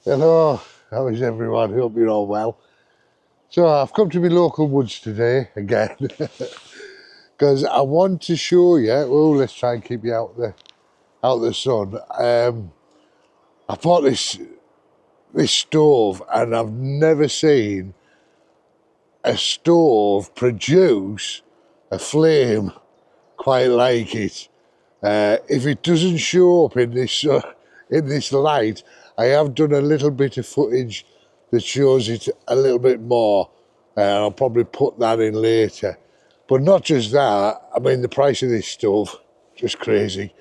Hello, how is everyone? Hope you're all well. So I've come to my local woods today again because I want to show you. Oh, let's try and keep you out the sun. I bought this stove, and I've never seen a stove produce a flame quite like it. If it doesn't show up in this light, I have done a little bit of footage that shows it a little bit more. I'll probably put that in later. But not just that, I mean, the price of this stove, just crazy.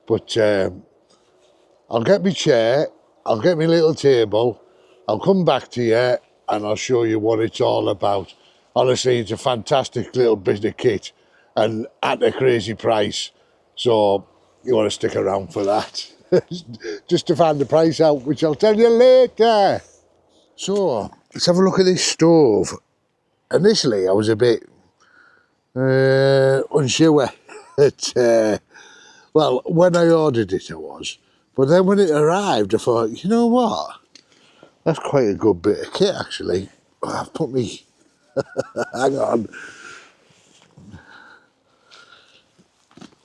But I'll get my chair, I'll get my little table, I'll come back to you and I'll show you what it's all about. Honestly, it's a fantastic little bit of kit and at a crazy price. So you want to stick around for that. Just to find the price out, which I'll tell you later. So let's have a look at this stove. Initially, I was a bit unsure. Well, when I ordered it, I was. But then when it arrived, I thought, you know what? That's quite a good bit of kit, actually. I've put me... hang on.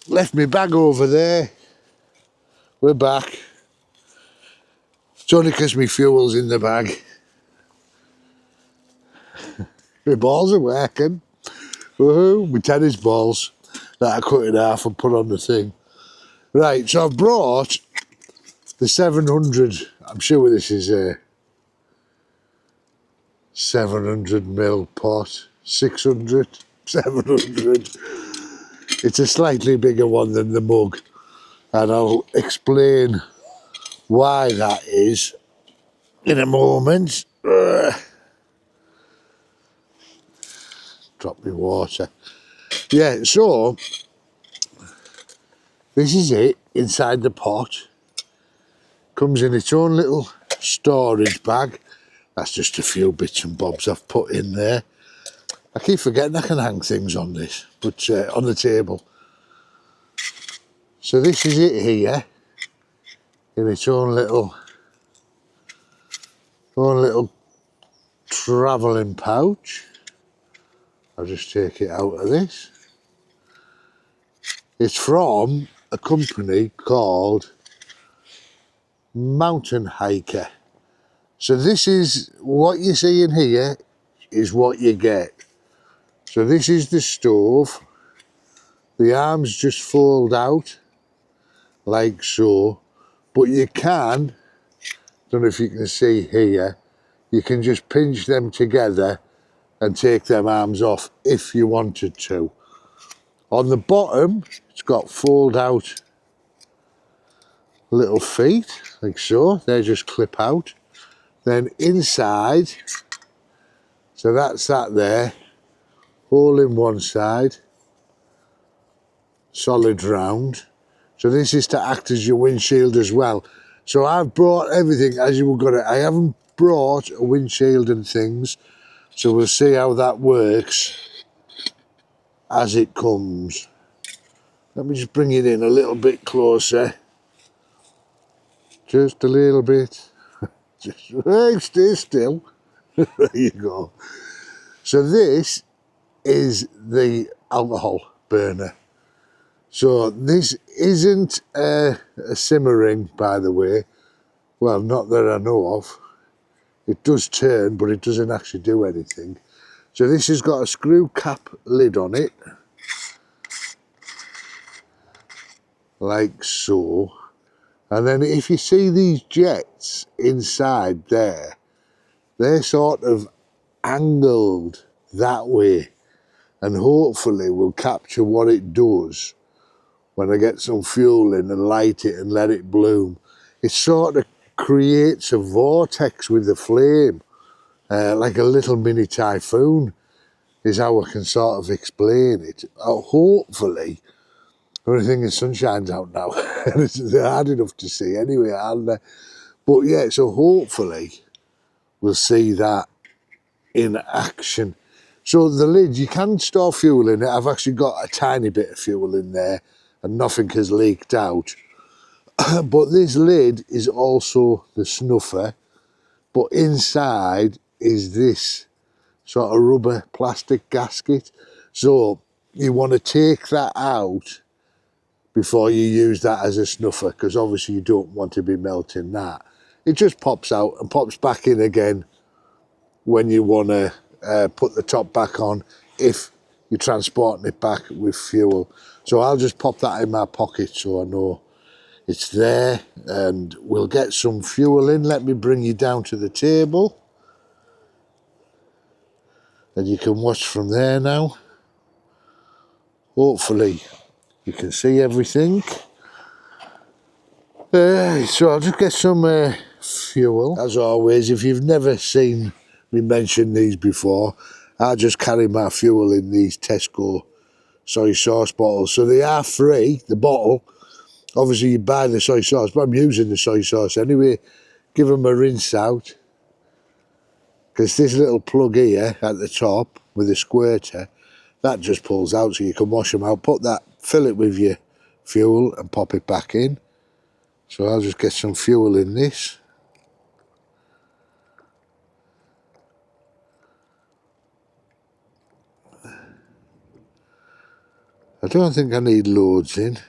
Left my bag over there. We're back. It's only because my fuel's in the bag. My balls are working. Woohoo, my tennis balls that I cut in half and put on the thing. Right, so I've brought the 700. I'm sure this is a 700ml pot. 600, 700. It's a slightly bigger one than the mug, and I'll explain why that is in a moment. Drop me water. Yeah, so this is it inside the pot. Comes in its own little storage bag. That's just a few bits and bobs I've put in there. I keep forgetting I can hang things on this, but on the table. So this is it here in its own little travelling pouch. I'll just take it out of this. It's from a company called Mountainhiker. So this is what you see in here is what you get. So this is the stove. The arms just fold out like so, but you can, don't know if you can see here, you can just pinch them together and take them arms off if you wanted to. On the bottom, it's got fold out little feet, like so. They just clip out. Then inside, so that's that there, hole in one side, solid round. So this is to act as your windshield as well. So I've brought everything as you were gonna. I haven't brought a windshield and things, so we'll see how that works as it comes. Let me just bring it in a little bit closer. Just a little bit. Just stay still. There you go. So this is the alcohol burner. So this isn't a simmering, by the way. Well, not that I know of. It does turn, but it doesn't actually do anything. So this has got a screw cap lid on it, like so. And then if you see these jets inside there, they're sort of angled that way, and hopefully will capture what it does when I get some fuel in and light it and let it bloom. It sort of creates a vortex with the flame, like a little mini typhoon is how I can sort of explain it. Hopefully, the only thing is sunshine's out now. They're hard enough to see anyway, aren't they? But yeah, so hopefully we'll see that in action. So the lid, you can store fuel in it. I've actually got a tiny bit of fuel in there and nothing has leaked out. But this lid is also the snuffer. but inside is this sort of rubber plastic gasket. So you want to take that out before you use that as a snuffer, because obviously you don't want to be melting that. It just pops out and pops back in again when you want to put the top back on, if you're transporting it back with fuel. So I'll just pop that in my pocket so I know it's there, and we'll get some fuel in. Let me bring you down to the table and you can watch from there now. Hopefully you can see everything. So I'll just get some fuel. As always, if you've never seen me mention these before, I just carry my fuel in these Tesco soy sauce bottles. So they are free, the bottle. Obviously you buy the soy sauce, but I'm using the soy sauce anyway. Give them a rinse out, because this little plug here at the top with a squirter, that just pulls out, so you can wash them out. Put that, fill it with your fuel and pop it back in. So I'll just get some fuel in this. I don't think I need loads in.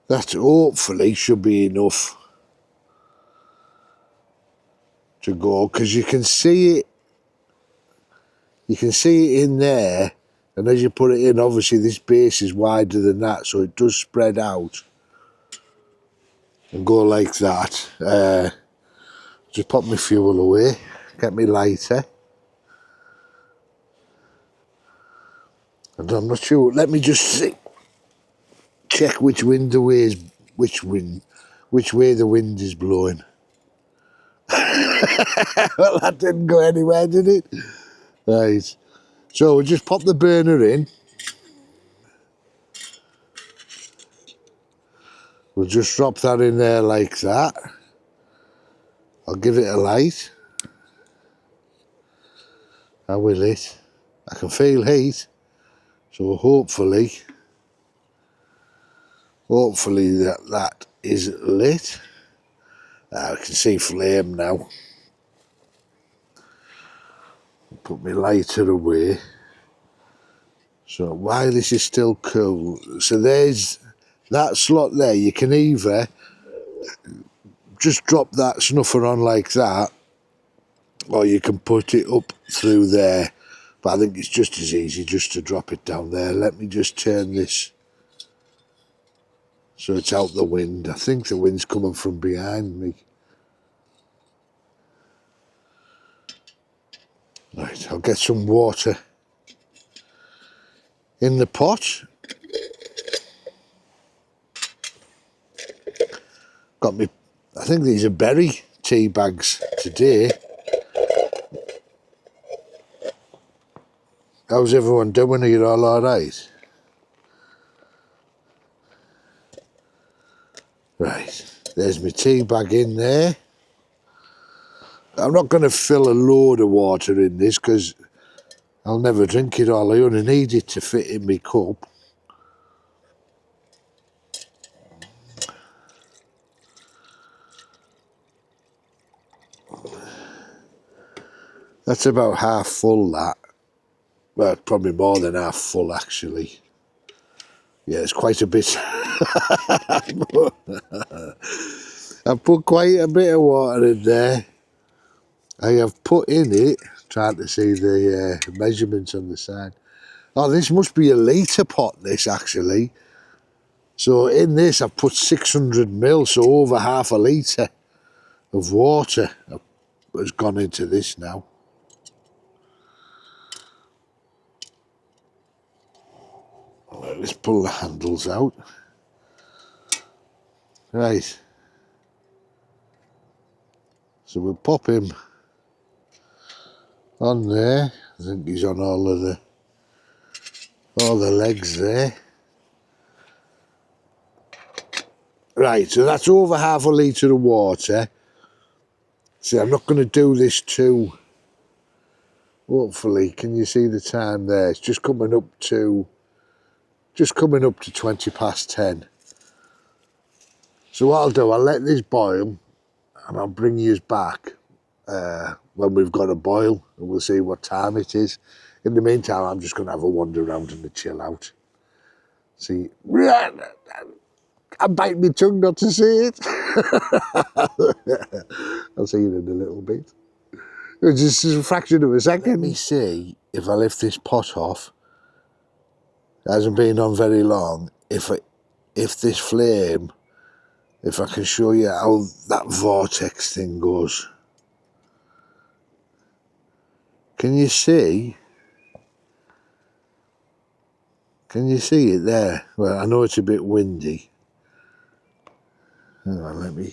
That hopefully should be enough to go, because you can see it. You can see it in there, and as you put it in, obviously this base is wider than that, so it does spread out and go like that. Just pop my fuel away, get me lighter. And I'm not sure, let me just see, check which way the wind is blowing. Well, that didn't go anywhere, did it? Right, so we'll just pop the burner in. We'll just drop that in there like that. I'll give it a light. I will it. I can feel heat, so hopefully that is lit. I can see flame now. Put my lighter away. So while this is still cool, so there's that slot there. You can either just drop that snuffer on like that, or you can put it up through there. But I think it's just as easy just to drop it down there. Let me just turn this so it's out the wind. I think the wind's coming from behind me. Right, I'll get some water in the pot. Got me, I think these are berry tea bags today. How's everyone doing? Are you all alright? Right, there's my tea bag in there. I'm not going to fill a load of water in this because I'll never drink it all. I only need it to fit in my cup. That's about half full, that. Well, probably more than half full, actually. Yeah, it's quite a bit. I've put quite a bit of water in there. I have put in it, trying to see the measurements on the side. Oh, this must be a litre pot, this, actually. So in this, I've put 600 ml, so over half a litre of water has gone into this now. Let's pull the handles out. Right. So we'll pop him on there. I think he's on all the legs there. Right, so that's over half a litre of water. See, I'm not going to do this too. Hopefully, can you see the time there? It's just coming up to 20 past 10. So what I'll do, I'll let this boil and I'll bring you back when we've got a boil and we'll see what time it is. In the meantime, I'm just going to have a wander around and a chill out. See, I bite my tongue not to see it. I'll see you in a little bit. Just a fraction of a second. Let me see if I lift this pot off. It hasn't been on very long. If this flame, if I can show you how that vortex thing goes. Can you see? Can you see it there? Well, I know it's a bit windy. Hang on, let me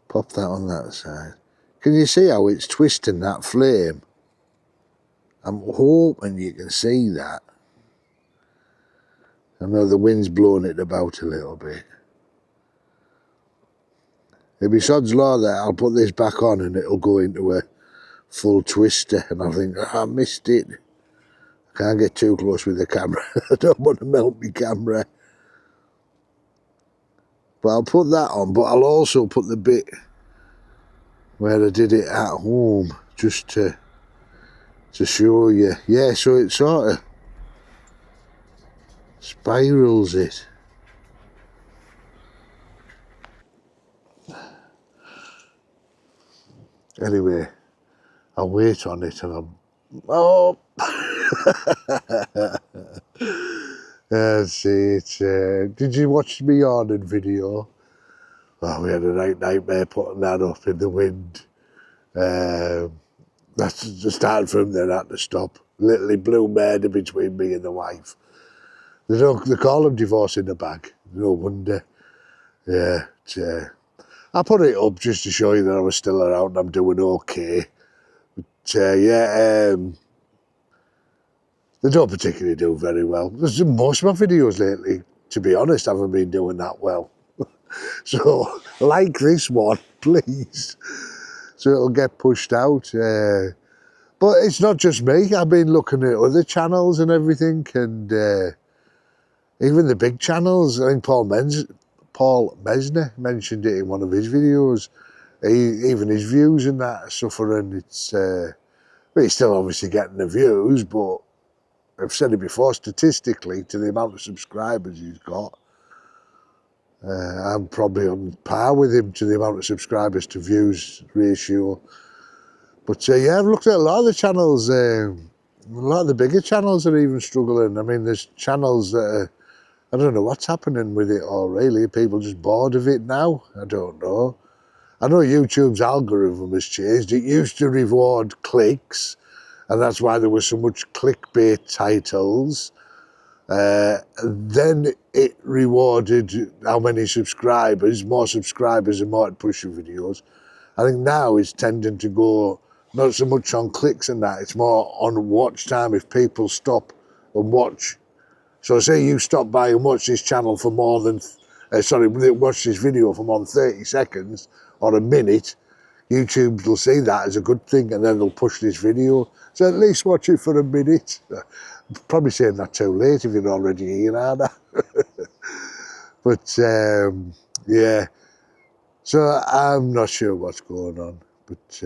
pop that on that side. Can you see how it's twisting that flame? I'm hoping you can see that. I know the wind's blowing it about a little bit. It'll be sod's law that I'll put this back on and it'll go into a full twister and I'll think, oh, I missed it. I can't get too close with the camera. I don't want to melt my camera. But I'll put that on, but I'll also put the bit where I did it at home just to show you. Yeah, so it sort of spirals it. Anyway, I'll wait on it and oh! Let's see, did you watch me yawning video? Oh, we had a nightmare putting that up in the wind. That's just started from there, I had to stop. Literally blue murder between me and the wife. They call them divorce in the bag. No wonder. Yeah, I put it up just to show you that I was still around. I'm doing okay. But yeah, they don't particularly do very well. Most of my videos lately, to be honest, haven't been doing that well. So, like this one, please. So it'll get pushed out. But it's not just me. I've been looking at other channels and everything, and even the big channels. I think Paul Mesner mentioned it in one of his videos. Even his views and that are suffering. It's well, he's still obviously getting the views, but I've said it before, statistically, to the amount of subscribers he's got, I'm probably on par with him to the amount of subscribers to views ratio. But yeah, I've looked at a lot of the channels. A lot of the bigger channels are even struggling. I mean, there's channels that are, I don't know what's happening with it all, really. People just bored of it now. I don't know. I know YouTube's algorithm has changed. It used to reward clicks, and that's why there was so much clickbait titles. Then it rewarded how many subscribers, more subscribers and more pushing videos. I think now it's tending to go not so much on clicks and that, it's more on watch time. If people stop and watch, so say you stop by and watch this channel for more than, watch this video for more than 30 seconds or a minute, YouTube will see that as a good thing and then they'll push this video. So at least watch it for a minute. Probably saying that too late if you're already here, aren't I? But yeah, so I'm not sure what's going on. But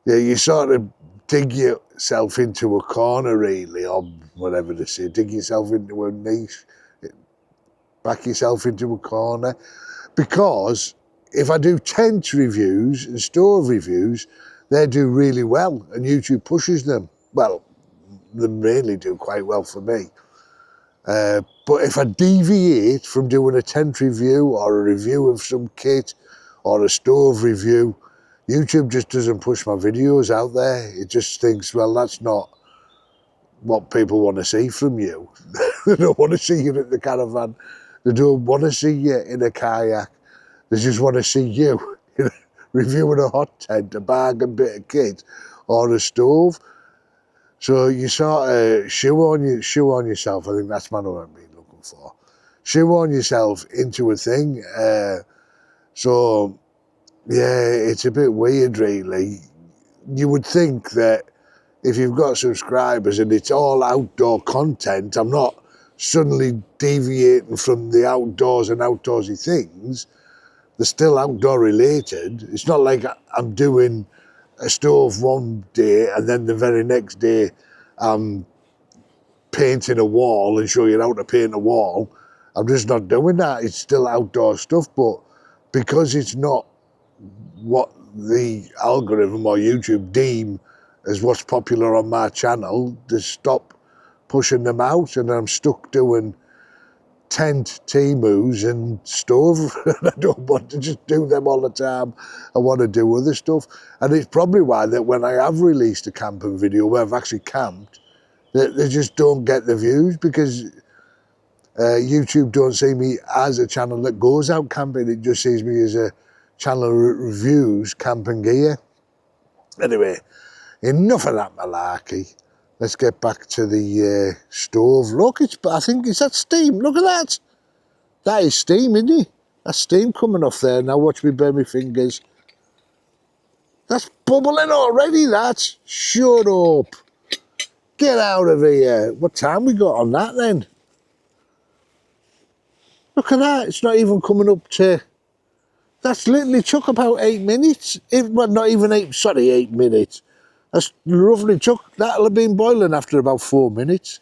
yeah, you sort of dig yourself into a corner really, or whatever they say, dig yourself into a niche, back yourself into a corner. Because if I do tent reviews and stove reviews, they do really well and YouTube pushes them. Well, they mainly do quite well for me. But if I deviate from doing a tent review or a review of some kit or a stove review, YouTube just doesn't push my videos out there. It just thinks, well, that's not what people want to see from you. They don't want to see you at the caravan. They don't want to see you in a kayak. They just want to see you reviewing a hot tent, a bargain bit of kit, or a stove. So you sort of shoehorn yourself. I think that's what I've been looking for. Shoehorn yourself into a thing. So yeah, it's a bit weird, really. You would think that if you've got subscribers and it's all outdoor content, I'm not suddenly deviating from the outdoors and outdoorsy things. They're still outdoor related. It's not like I'm doing a stove one day and then the very next day I'm painting a wall and show you how to paint a wall. I'm just not doing that. It's still outdoor stuff, but because it's not what the algorithm or YouTube deem as what's popular on my channel, they stop pushing them out, and I'm stuck doing tent, Temus and stove. I don't want to just do them all the time. I want to do other stuff. And it's probably why that when I have released a camping video where I've actually camped, they just don't get the views, because YouTube don't see me as a channel that goes out camping. It just sees me as a channel that reviews camping gear. Anyway, enough of that malarkey. Let's get back to the stove. Look, I think it's that steam. Look at that. That is steam, isn't it? That's steam coming off there. Now watch me burn my fingers. That's bubbling already, that. Shut up. Get out of here. What time we got on that then? Look at that. It's not even coming up to... That's literally took about 8 minutes. Well, not even 8, sorry, 8 minutes. That's roughly took... That'll have been boiling after about 4 minutes.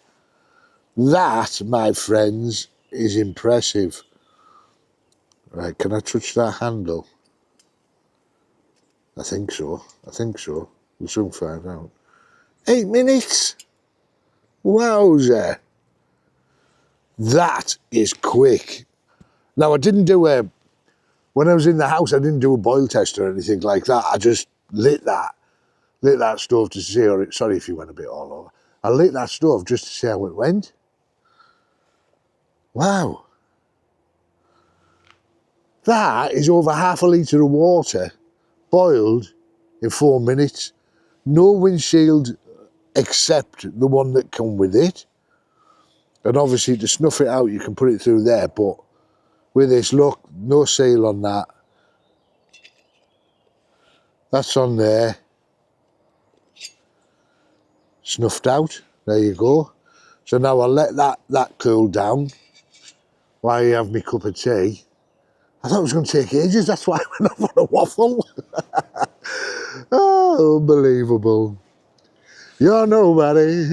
That, my friends, is impressive. Right, can I touch that handle? I think so. I think so. We'll soon find out. 8 minutes? Wowzer. That is quick. Now, I didn't do a... When I was in the house, I didn't do a boil test or anything like that. I just lit that stove to see, or sorry if you went a bit all over. I lit that stove just to see how it went. Wow. That is over half a litre of water boiled in 4 minutes. No windshield except the one that come with it. And obviously to snuff it out, you can put it through there, but with this, look, no seal on that. That's on there. Snuffed out. There you go. So now I'll let that cool down while you have my cup of tea. I thought it was going to take ages, that's why I went off on a waffle. Oh, unbelievable. You're nobody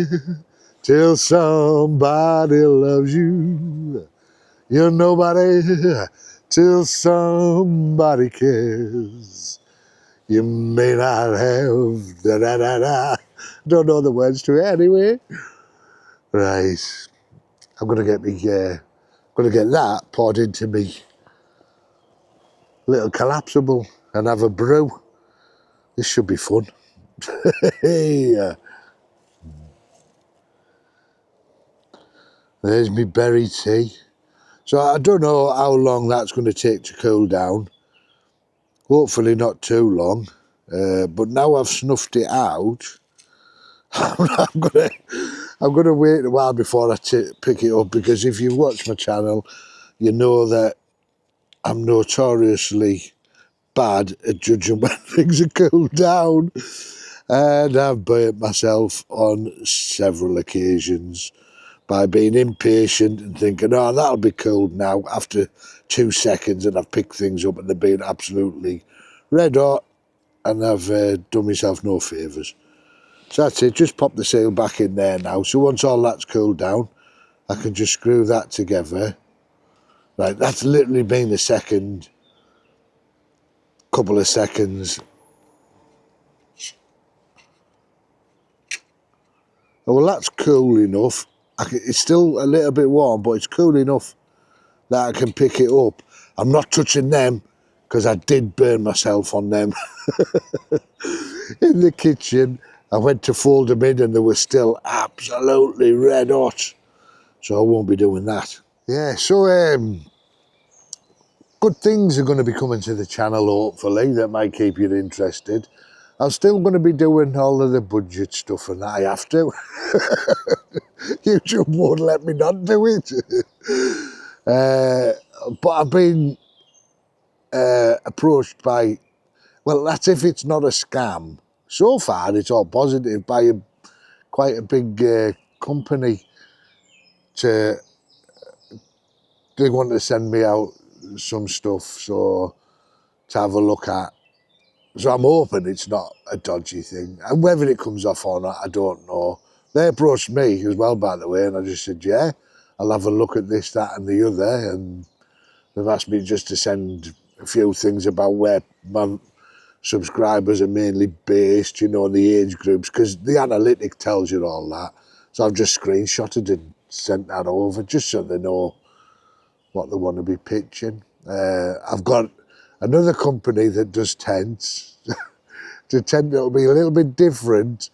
till somebody loves you. You're nobody till somebody cares. You may not have da-da-da-da. Don't know the words to it anyway. Right. I'm gonna get that poured into me little collapsible and have a brew. This should be fun. Hey, there's me berry tea. So I don't know how long that's going to take to cool down. Hopefully not too long. But now I've snuffed it out, I'm gonna wait a while before I pick it up, because if you watch my channel, you know that I'm notoriously bad at judging when things are cooled down, and I've burnt myself on several occasions by being impatient and thinking, oh, that'll be cooled now, after 2 seconds, and I've picked things up and they're being absolutely red hot, and I've done myself no favours. So that's it, just pop the seal back in there now. So once all that's cooled down, I can just screw that together. Right, that's literally been the second couple of seconds. Oh, well, that's cool enough. It's still a little bit warm, but it's cool enough that I can pick it up. I'm not touching them, because I did burn myself on them in the kitchen. I went to fold them in and they were still absolutely red hot. So I won't be doing that. Yeah, so good things are going to be coming to the channel, hopefully, that might keep you interested. I'm still going to be doing all of the budget stuff, and I have to. YouTube won't let me not do it. But I've been approached by, well, that's if it's not a scam. So far, it's all positive, by quite a big company to they want to send me out some stuff so to have a look at. So I'm hoping it's not a dodgy thing. And whether it comes off or not, I don't know. They approached me as well, by the way, and I just said, yeah, I'll have a look at this, that and the other. And they've asked me just to send a few things about where my subscribers are mainly based, you know, the age groups, because the analytic tells you all that. So I've just screenshotted and sent that over just so they know what they want to be pitching. I've got another company that does tents. The tent will be a little bit different.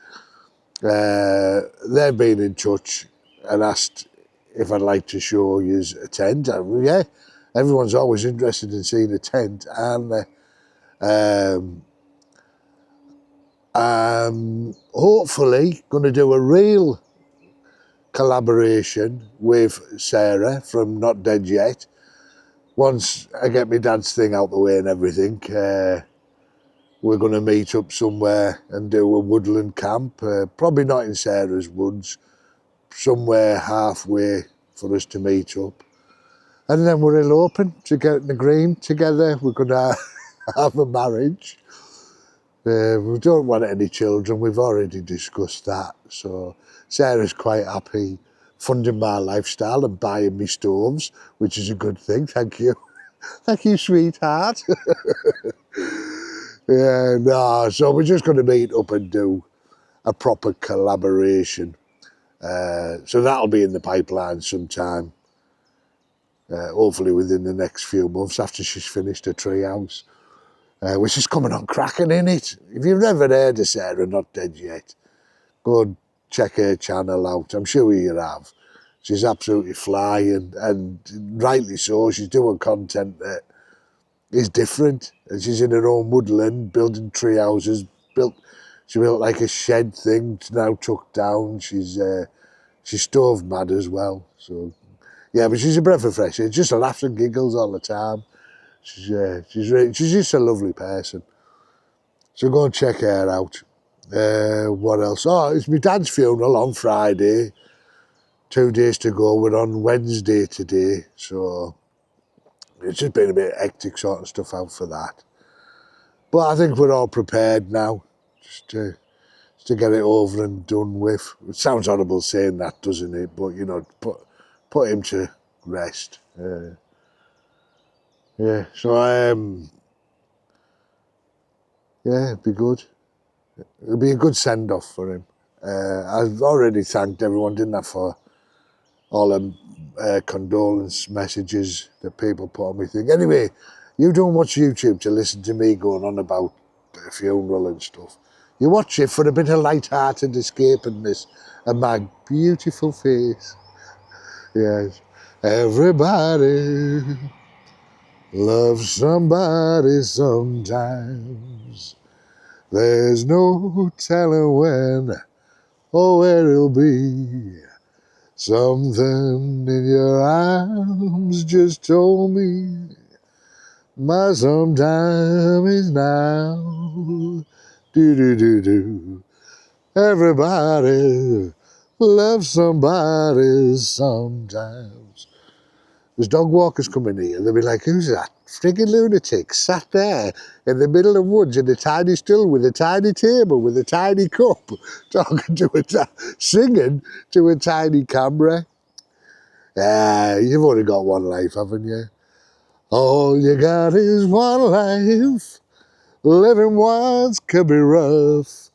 They've been in touch and asked if I'd like to show you a tent. Yeah, everyone's always interested in seeing a tent, and I'm hopefully going to do a real collaboration with Sarah from Not Dead Yet. Once I get my dad's thing out the way and everything, we're going to meet up somewhere and do a woodland camp, probably not in Sarah's woods, somewhere halfway for us to meet up. And then we're eloping to get in the green together. We're going to have a marriage. We don't want any children, we've already discussed that. So Sarah's quite happy funding my lifestyle and buying me stoves, which is a good thing, thank you. Thank you, sweetheart. Yeah, no, so we're just going to meet up and do a proper collaboration. So that'll be in the pipeline sometime, hopefully within the next few months after she's finished her treehouse, which is coming on cracking, innit? If you've never heard of Sarah Not Dead Yet, go and check her channel out. I'm sure you have. She's absolutely flying, and rightly so. She's doing content that is different, and she's in her own woodland building tree houses. She built like a shed thing. It's now tucked down. She's stove mad as well. So yeah, but she's a breath of fresh air. Just laughs and giggles all the time. She's just a lovely person. So go and check her out. What else? Oh, it's my dad's funeral on Friday. 2 days to go. We're on Wednesday today, so it's just been a bit hectic sorting stuff out for that. But I think we're all prepared now, just to get it over and done with. It sounds horrible saying that, doesn't it? But, you know, put him to rest. Yeah, so yeah, it'd be good. It'll be a good send-off for him. I've already thanked everyone, didn't I, for all them condolence messages that people put on me thing. Anyway, you don't watch YouTube to listen to me going on about a funeral and stuff. You watch it for a bit of light-hearted escapiness and my beautiful face. Yes. Everybody loves somebody sometimes. There's no telling when or where it'll be. Something in your arms just told me my sometime is now. Do. Everybody loves somebody sometimes. There's dog walkers coming here. They'll be like, who's that friggin' lunatic sat there in the middle of woods in a tiny still with a tiny table with a tiny cup talking to singing to a tiny camera? You've only got one life, haven't you? All you got is one life. Living once could be rough.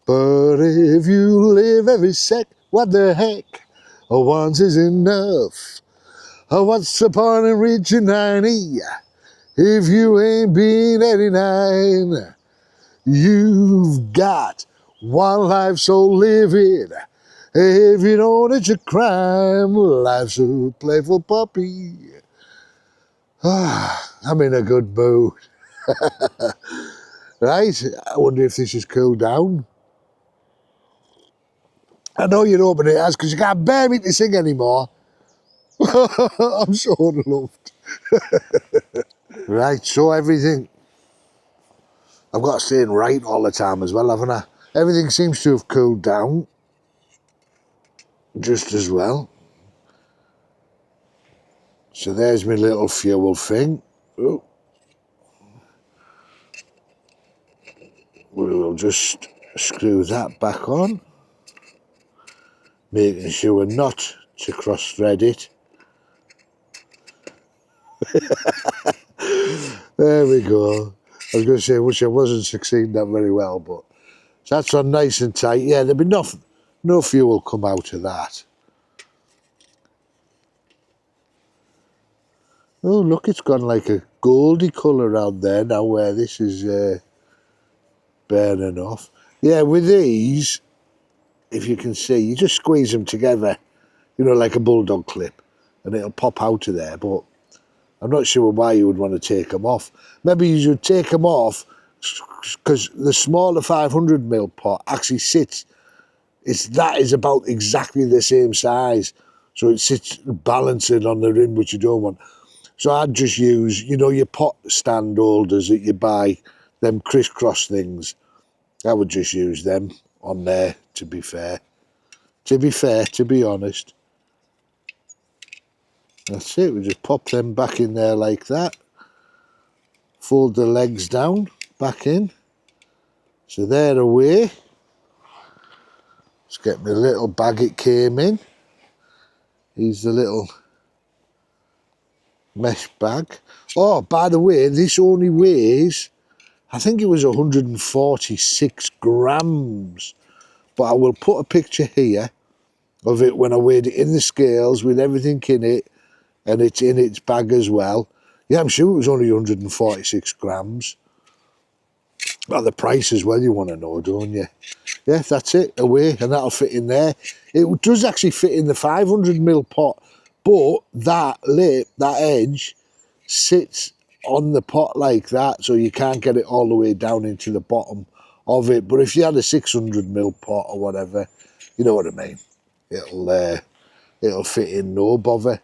But if you live every sec, what the heck? Once is enough. What's the point in reaching 90 if you ain't been 89? You've got one life, so live it. If you know it's a crime, life's a playful puppy. I'm in a good mood. Right, I wonder if this has cooled down. I know you're hoping it has, because you can't bear me to sing anymore. I'm so unloved. Right, so everything. I've got to stay right all the time as well, haven't I? Everything seems to have cooled down just as well. So there's my little fuel thing. Oh, we will just screw that back on, making sure not to cross-thread it. There we go. I was going to say, which I wasn't succeeding that very well, but that's on nice and tight. Yeah, there'll be no fuel come out of that. Oh, look, it's gone like a goldy colour around there now where this is burning off. Yeah, with these, if you can see, you just squeeze them together, you know, like a bulldog clip, and it'll pop out of there, but I'm not sure why you would want to take them off. Maybe you should take them off because the smaller 500ml pot actually sits, that is about exactly the same size. So it sits balancing on the rim, which you don't want. So I'd just use, you know, your pot stand holders that you buy, them crisscross things. I would just use them on there, to be fair. To be honest. That's it, we just pop them back in there like that. Fold the legs down, back in. So they're away. Let's get my little bag it came in. Here's the little mesh bag. Oh, by the way, this only weighs, I think it was 146 grams. But I will put a picture here of it when I weighed it in the scales with everything in it, and it's in its bag as well. Yeah, I'm sure it was only 146 grams. Well, the price as well, you want to know, don't you? Yeah, that's it, away, and that'll fit in there. It does actually fit in the 500ml pot, but that lip, that edge, sits on the pot like that, so you can't get it all the way down into the bottom of it. But if you had a 600ml pot or whatever, you know what I mean, it'll fit in, no bother.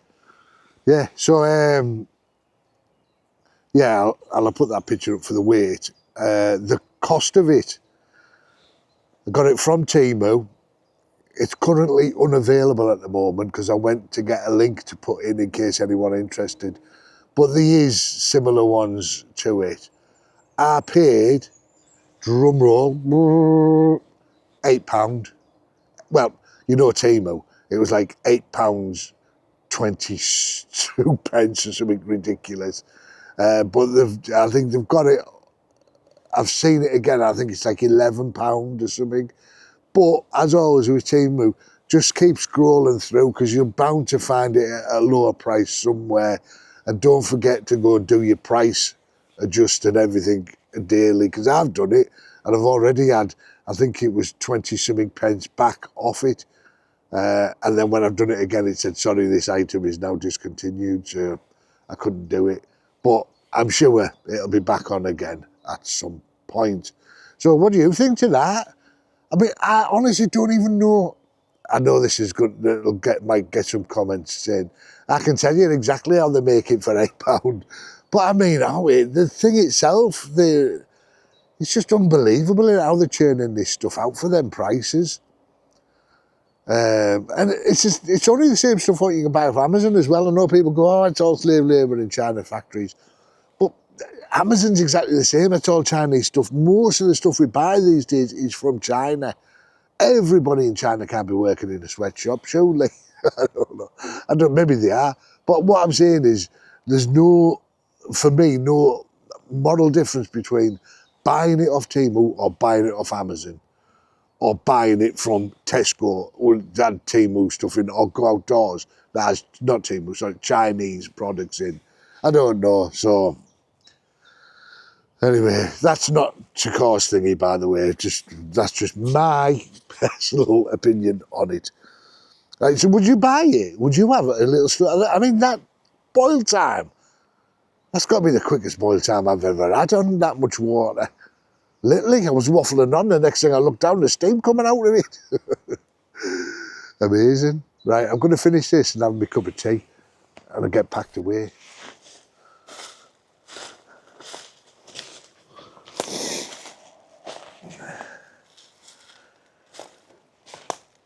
Yeah, so yeah, I'll put that picture up for the weight. The cost of it, I got it from Temu. It's currently unavailable at the moment because I went to get a link to put in case anyone interested. But there is similar ones to it. I paid, drum roll, £8. Well, you know Temu. It was like £8, 22 pence or something ridiculous. But I think they've got it. I've seen it again. I think it's like £11 or something. But as always with Temu, just keep scrolling through because you're bound to find it at a lower price somewhere. And don't forget to go and do your price adjust and everything daily, because I've done it and I've already had, I think it was 20 something pence back off it. And then when I've done it again, it said, sorry, this item is now discontinued, so I couldn't do it. But I'm sure it'll be back on again at some point. So what do you think to that? I mean, I honestly don't even know. I know this is good. Might get some comments saying, I can tell you exactly how they make it for £8. But I mean, the thing itself, it's just unbelievable how they're churning this stuff out for them prices. And it's only the same stuff what you can buy off Amazon as well. I know people go, oh, it's all slave labour in China factories. But Amazon's exactly the same. It's all Chinese stuff. Most of the stuff we buy these days is from China. Everybody in China can't be working in a sweatshop, surely. I don't know. Maybe they are. But what I'm saying is there's for me, no moral difference between buying it off Temu or buying it off Amazon, or buying it from Tesco or that Temu stuff in, or go outdoors that has, not Temu, sorry, Chinese products in. I don't know. So anyway, that's not to cause thingy, by the way. That's just my personal opinion on it. Right, so would you buy it? Would you have a little? I mean, that boil time, that's got to be the quickest boil time I've ever had on that much water. Literally, I was waffling on. The next thing I looked down, the steam coming out of it. Amazing. Right, I'm going to finish this and have my cup of tea and I'll get packed away.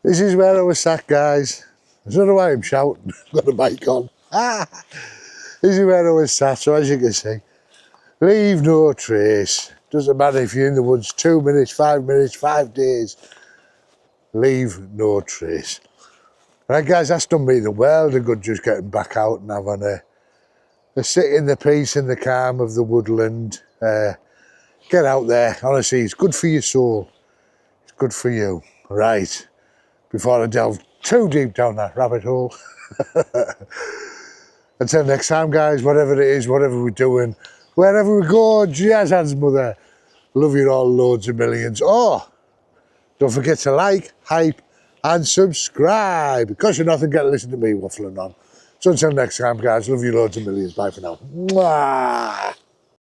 This is where I was sat, guys. I don't know why I'm shouting. Got a mic on. This is where I was sat, so as you can see, leave no trace. Doesn't matter if you're in the woods 2 minutes, 5 minutes, 5 days, leave no trace. Right guys, that's done me the world of good, just getting back out and having a sit in the peace and the calm of the woodland. Get out there, honestly, it's good for your soul. It's good for you. Right, before I delve too deep down that rabbit hole. Until next time guys, whatever it is, whatever we're doing, wherever we go, jazz hands mother. Love you all loads of millions. Oh, don't forget to like, hype and subscribe. Because you're nothing, get to listen to me waffling on. So until next time guys, love you loads of millions. Bye for now. Mwah.